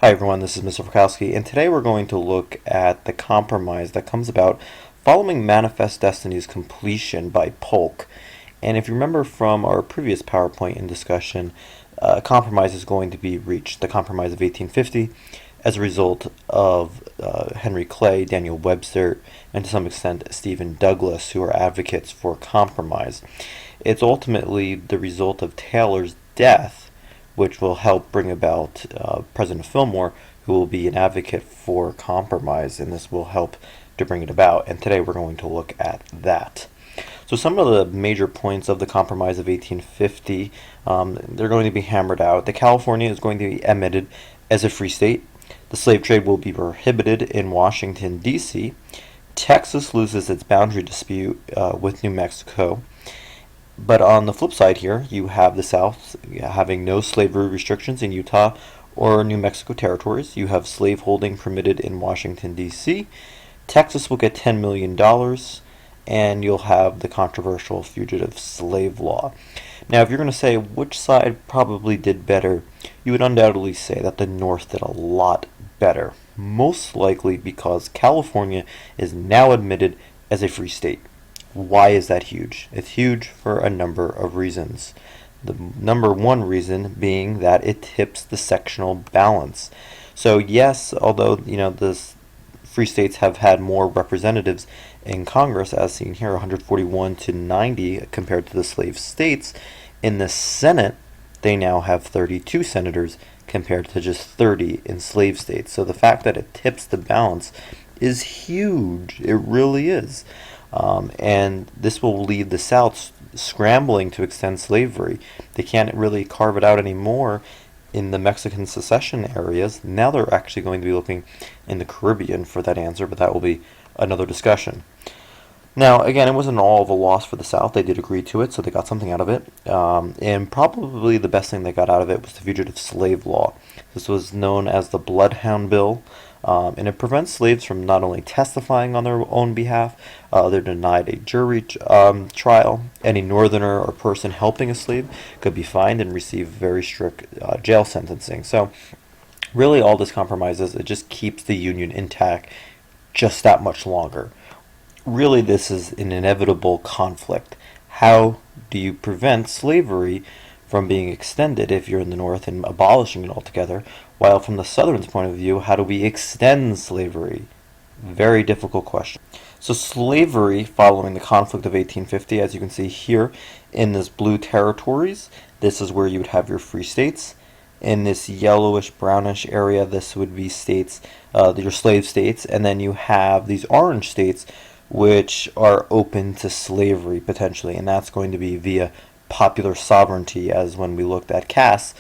Hi everyone, this is Mr. Frykowski, and today we're going to look at the compromise that comes about following Manifest Destiny's completion by Polk. And if you remember from our previous PowerPoint in discussion, a compromise is going to be reached, the Compromise of 1850, as a result of Henry Clay, Daniel Webster, and to some extent Stephen Douglas, who are advocates for compromise. It's ultimately the result of Taylor's death which will help bring about President Fillmore, who will be an advocate for compromise, and this will help to bring it about. And today we're going to look at that. So some of the major points of the Compromise of 1850, they're going to be hammered out. The California is going to be admitted as a free state. The slave trade will be prohibited in Washington, D.C. Texas loses its boundary dispute with New Mexico. But on the flip side here, you have the South having no slavery restrictions in Utah or New Mexico territories. You have slaveholding permitted in Washington, D.C. Texas will get $10 million, and you'll have the controversial fugitive slave law. Now, if you're going to say which side probably did better, you would undoubtedly say that the North did a lot better, most likely because California is now admitted as a free state. Why is that huge? It's huge for a number of reasons. The number one reason being that it tips the sectional balance. So yes, although the free states have had more representatives in Congress, as seen here, 141 to 90 compared to the slave states, in the Senate they now have 32 senators compared to just 30 in slave states. So the fact that it tips the balance is huge. It really is. And this will leave the South scrambling to extend slavery. They can't really carve it out anymore in the Mexican secession areas. Now they're actually going to be looking in the Caribbean for that answer, but that will be another discussion. Now, again, it wasn't all of a loss for the South. They did agree to it, so they got something out of it. And probably the best thing they got out of it was the Fugitive Slave Law. This was known as the Bloodhound Bill. And it prevents slaves from not only testifying on their own behalf, they're denied a jury trial. Any northerner or person helping a slave could be fined and receive very strict jail sentencing. So really all this compromises, it just keeps the Union intact just that much longer. Really this is an inevitable conflict. How do you prevent slavery from being extended if you're in the North and abolishing it altogether, while from the Southern's point of view, how do we extend slavery? Very difficult question. So slavery, following the conflict of 1850, as you can see here in this blue territories, this is where you would have your free states. In this yellowish brownish area, this would be states, your slave states, and then you have these orange states which are open to slavery potentially, and that's going to be via popular sovereignty, as when we looked at Cass,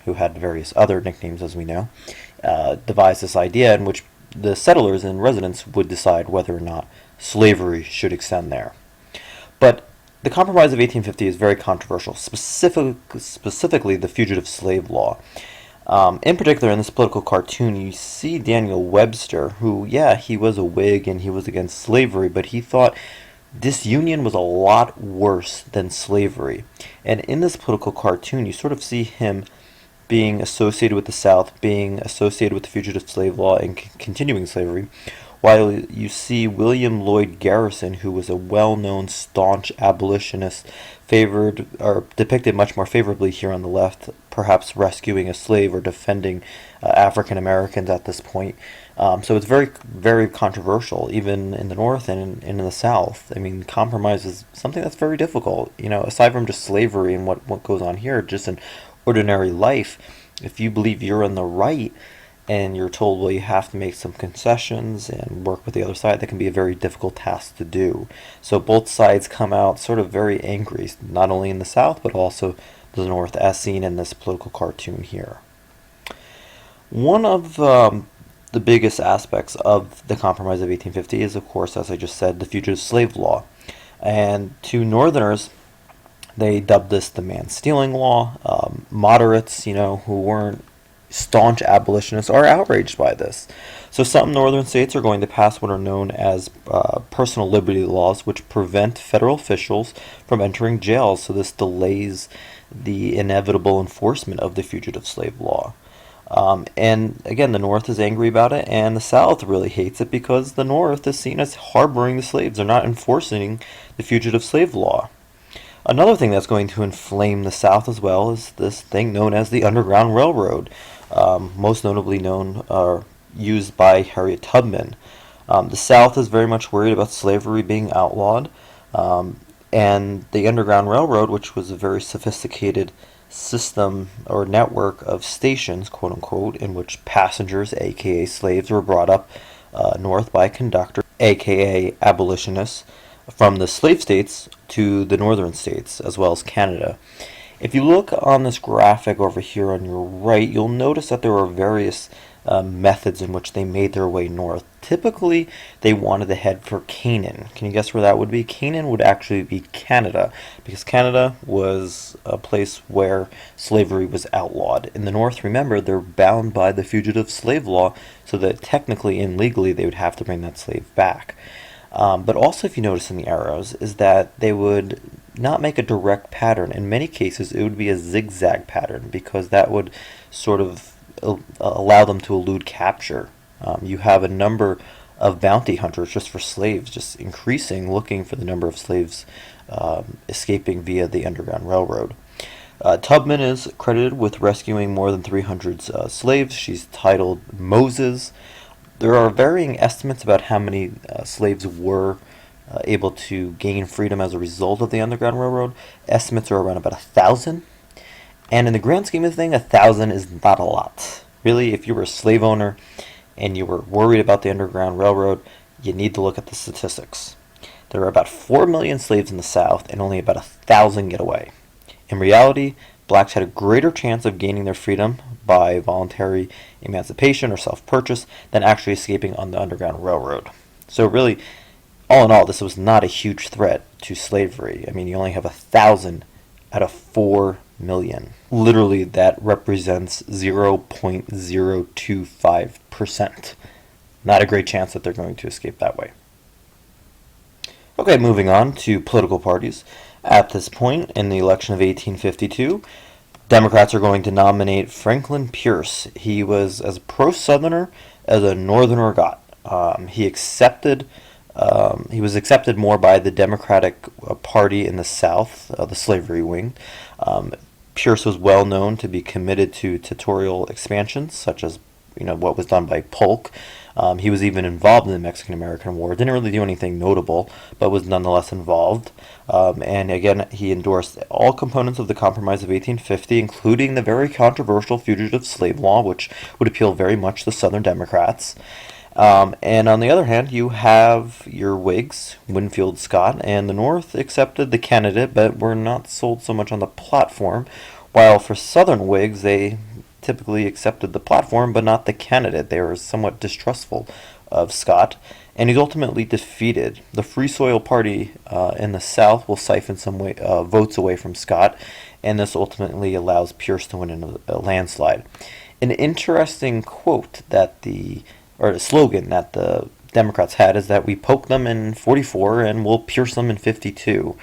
who had various other nicknames as we know, devised this idea in which the settlers and residents would decide whether or not slavery should extend there. But the Compromise of 1850 is very controversial, specifically the Fugitive Slave Law. In particular, in this political cartoon, you see Daniel Webster, who, yeah, he was a Whig and he was against slavery, but he thought disunion was a lot worse than slavery. And in this political cartoon, you sort of see him being associated with the South, being associated with the Fugitive Slave Law and continuing slavery, while you see William Lloyd Garrison, who was a well-known staunch abolitionist, favored or depicted much more favorably here on the left, perhaps rescuing a slave or defending African Americans at this point. So it's very, very controversial, even in the North and in the South. I mean, compromise is something that's very difficult. Aside from just slavery and what goes on here, just in ordinary life, if you believe you're in the right and you're told, well, you have to make some concessions and work with the other side, that can be a very difficult task to do. So both sides come out sort of very angry, not only in the South, but also the North, as seen in this political cartoon here. One of the biggest aspects of the Compromise of 1850 is, of course, as I just said, the Fugitive Slave Law. And to Northerners, they dubbed this the man-stealing law. Moderates, who weren't staunch abolitionists, are outraged by this. So some northern states are going to pass what are known as personal liberty laws, which prevent federal officials from entering jails. So this delays the inevitable enforcement of the Fugitive Slave Law. And again, the North is angry about it, and the South really hates it because the North is seen as harboring the slaves. They're not enforcing the fugitive slave law. Another thing that's going to inflame the South as well is this thing known as the Underground Railroad, most notably known or used by Harriet Tubman. The South is very much worried about slavery being outlawed, and the Underground Railroad, which was a very sophisticated system or network of stations, quote unquote, in which passengers, aka slaves, were brought up north by a conductor, aka abolitionists, from the slave states to the northern states, as well as Canada. If you look on this graphic over here on your right, you'll notice that there are various methods in which they made their way north. Typically, they wanted to head for Canaan. Can you guess where that would be? Canaan would actually be Canada, because Canada was a place where slavery was outlawed. In the north, remember, they're bound by the fugitive slave law, so that technically and legally they would have to bring that slave back. But also, if you notice in the arrows, is that they would not make a direct pattern. In many cases, it would be a zigzag pattern because that would sort of allow them to elude capture. You have a number of bounty hunters just for slaves, just increasing, looking for the number of slaves escaping via the Underground Railroad. Tubman is credited with rescuing more than 300 slaves. She's titled Moses. There are varying estimates about how many slaves were able to gain freedom as a result of the Underground Railroad. Estimates are around about 1,000. And in the grand scheme of things, 1,000 is not a lot. Really, if you were a slave owner and you were worried about the Underground Railroad, you need to look at the statistics. There are about 4 million slaves in the South and only about 1,000 get away. In reality, blacks had a greater chance of gaining their freedom by voluntary emancipation or self-purchase than actually escaping on the Underground Railroad. So really, all in all, this was not a huge threat to slavery. I mean, you only have 1,000 out of 4 million. Literally, that represents 0.025%. Not a great chance that they're going to escape that way. Okay, moving on to political parties. At this point in the election of 1852, Democrats are going to nominate Franklin Pierce. He was as pro-Southerner as a Northerner got. He was accepted more by the Democratic Party in the South, the slavery wing. Pierce was well known to be committed to territorial expansions, such as what was done by Polk. He was even involved in the Mexican-American War. Didn't really do anything notable, but was nonetheless involved. And again, he endorsed all components of the Compromise of 1850, including the very controversial fugitive slave law, which would appeal very much to Southern Democrats. And on the other hand, you have your Whigs, Winfield Scott, and the North accepted the candidate, but were not sold so much on the platform, while for Southern Whigs, they typically accepted the platform, but not the candidate. They were somewhat distrustful of Scott, and he's ultimately defeated. The Free Soil Party in the South will siphon some votes away from Scott, and this ultimately allows Pierce to win in a landslide. An interesting quote or slogan that the Democrats had is that we poke them in 44 and we'll pierce them in 52.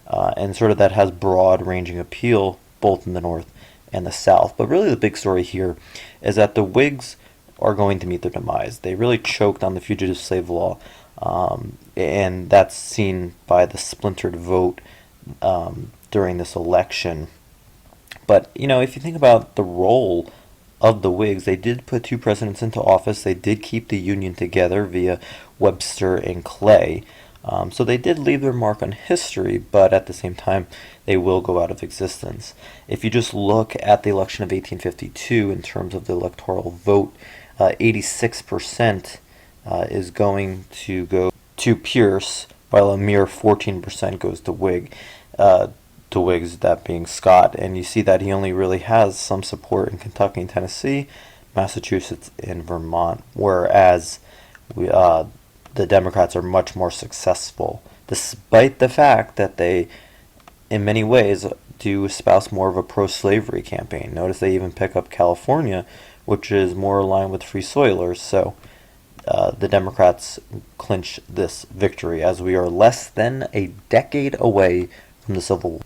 And sort of that has broad-ranging appeal both in the North and the South. But really the big story here is that the Whigs are going to meet their demise. They really choked on the fugitive slave law, and that's seen by the splintered vote during this election. But, if you think about the role of the Whigs, they did put 2 presidents into office. They did keep the Union together via Webster and Clay. So they did leave their mark on history, but at the same time, they will go out of existence. If you just look at the election of 1852 in terms of the electoral vote, 86% is going to go to Pierce, while a mere 14% goes to Whigs, that being Scott. And you see that he only really has some support in Kentucky and Tennessee, Massachusetts, and Vermont, whereas the Democrats are much more successful, despite the fact that they, in many ways, do espouse more of a pro-slavery campaign. Notice they even pick up California, which is more aligned with Free Soilers, so the Democrats clinch this victory, as we are less than a decade away from the Civil War.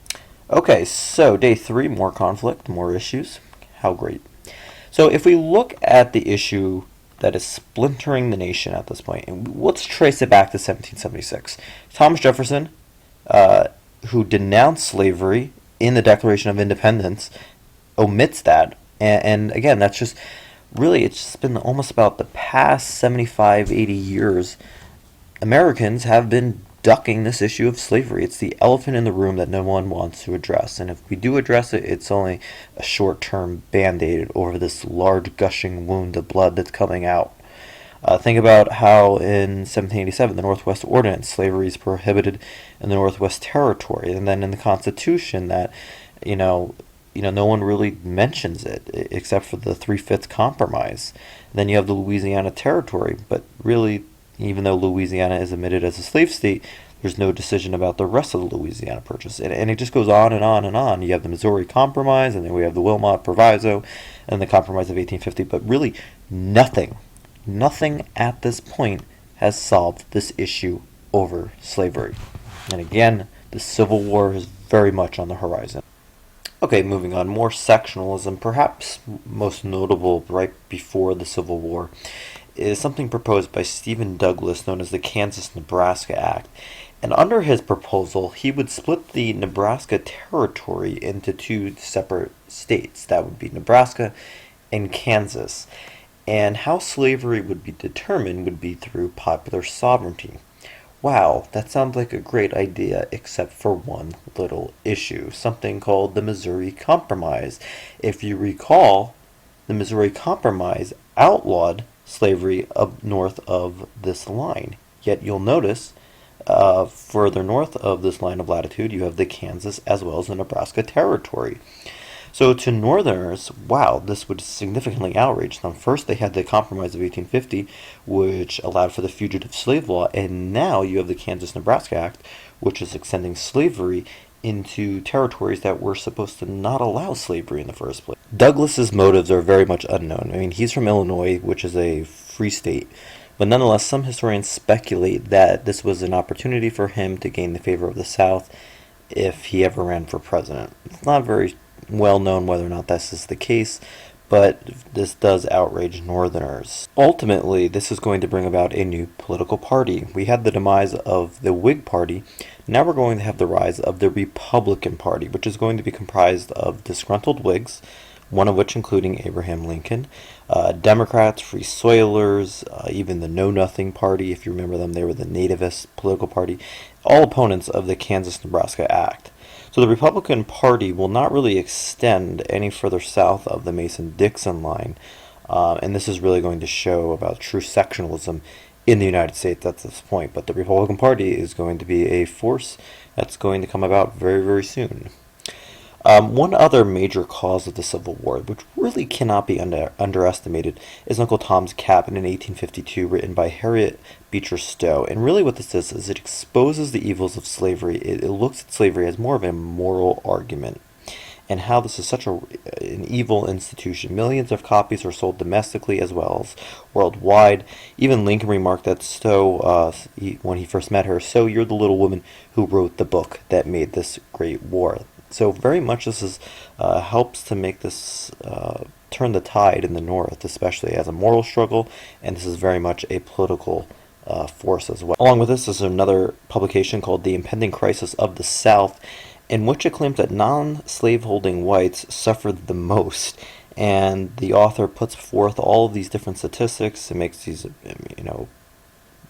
Okay, so day 3, more conflict, more issues. How great. So if we look at the issue that is splintering the nation at this point, and let's trace it back to 1776. Thomas Jefferson, uh, who denounced slavery in the Declaration of Independence, omits that. And again, that's just really, it's just been almost about the past 75, 80 years. Americans have been ducking this issue of slavery. It's the elephant in the room that no one wants to address. And if we do address it, it's only a short term band aid over this large gushing wound of blood that's coming out. Think about how in 1787, the Northwest Ordinance, slavery is prohibited in the Northwest Territory, and then in the Constitution that, you know, no one really mentions it except for the Three-Fifths Compromise. Then you have the Louisiana Territory, but really, even though Louisiana is admitted as a slave state, there's no decision about the rest of the Louisiana Purchase. And it just goes on and on and on. You have the Missouri Compromise, and then we have the Wilmot Proviso, and the Compromise of 1850, but really nothing at this point has solved this issue over slavery. And again, the Civil War is very much on the horizon. Okay, moving on. More sectionalism, perhaps most notable right before the Civil War, is something proposed by Stephen Douglas known as the Kansas-Nebraska Act. And under his proposal, he would split the Nebraska Territory into two separate states. That would be Nebraska and Kansas. And how slavery would be determined would be through popular sovereignty. Wow, that sounds like a great idea, except for one little issue, something called the Missouri Compromise. If you recall, the Missouri Compromise outlawed slavery up north of this line. Yet you'll notice further north of this line of latitude, you have the Kansas as well as the Nebraska Territory. So to Northerners, wow, this would significantly outrage them. First, they had the Compromise of 1850, which allowed for the fugitive slave law, and now you have the Kansas-Nebraska Act, which is extending slavery into territories that were supposed to not allow slavery in the first place. Douglas's motives are very much unknown. I mean, he's from Illinois, which is a free state, but nonetheless, some historians speculate that this was an opportunity for him to gain the favor of the South if he ever ran for president. It's not very well known whether or not this is the case, but this does outrage Northerners. Ultimately, this is going to bring about a new political party. We had the demise of the Whig Party. Now we're going to have the rise of the Republican Party, which is going to be comprised of disgruntled Whigs, one of which including Abraham Lincoln, Democrats, Free Soilers, even the Know Nothing Party, if you remember them, they were the nativist political party, all opponents of the Kansas-Nebraska Act. So the Republican Party will not really extend any further south of the Mason-Dixon line, and this is really going to show about true sectionalism in the United States at this point. But the Republican Party is going to be a force that's going to come about very, very soon. One other major cause of the Civil War, which really cannot be underestimated, is Uncle Tom's Cabin in 1852, written by Harriet Beecher Stowe. And really what this is it exposes the evils of slavery. It looks at slavery as more of a moral argument, and how this is such an evil institution. Millions of copies are sold domestically as well as worldwide. Even Lincoln remarked that Stowe, when he first met her, "So you're the little woman who wrote the book that made this great war." So very much this is helps to make this turn the tide in the North, especially as a moral struggle, and this is very much a political force as well. Along with this is another publication called The Impending Crisis of the South, in which it claims that non-slaveholding whites suffered the most. And the author puts forth all of these different statistics and makes these,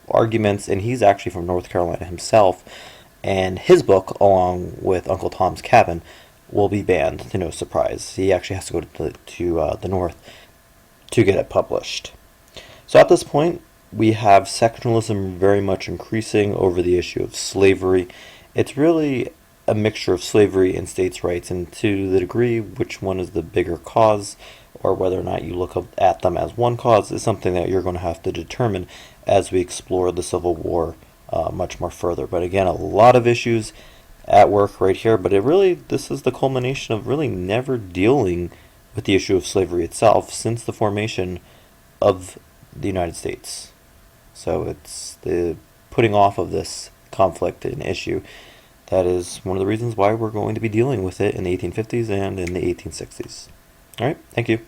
arguments, and he's actually from North Carolina himself. And his book, along with Uncle Tom's Cabin, will be banned, to no surprise. He actually has to go to the North to get it published. So at this point, we have sectionalism very much increasing over the issue of slavery. It's really a mixture of slavery and states' rights, and to the degree which one is the bigger cause, or whether or not you look at them as one cause, is something that you're going to have to determine as we explore the Civil War much more further. But again, a lot of issues at work right here, but this is the culmination of really never dealing with the issue of slavery itself since the formation of the United States. So it's the putting off of this conflict and issue that is one of the reasons why we're going to be dealing with it in the 1850s and in the 1860s. All right, thank you.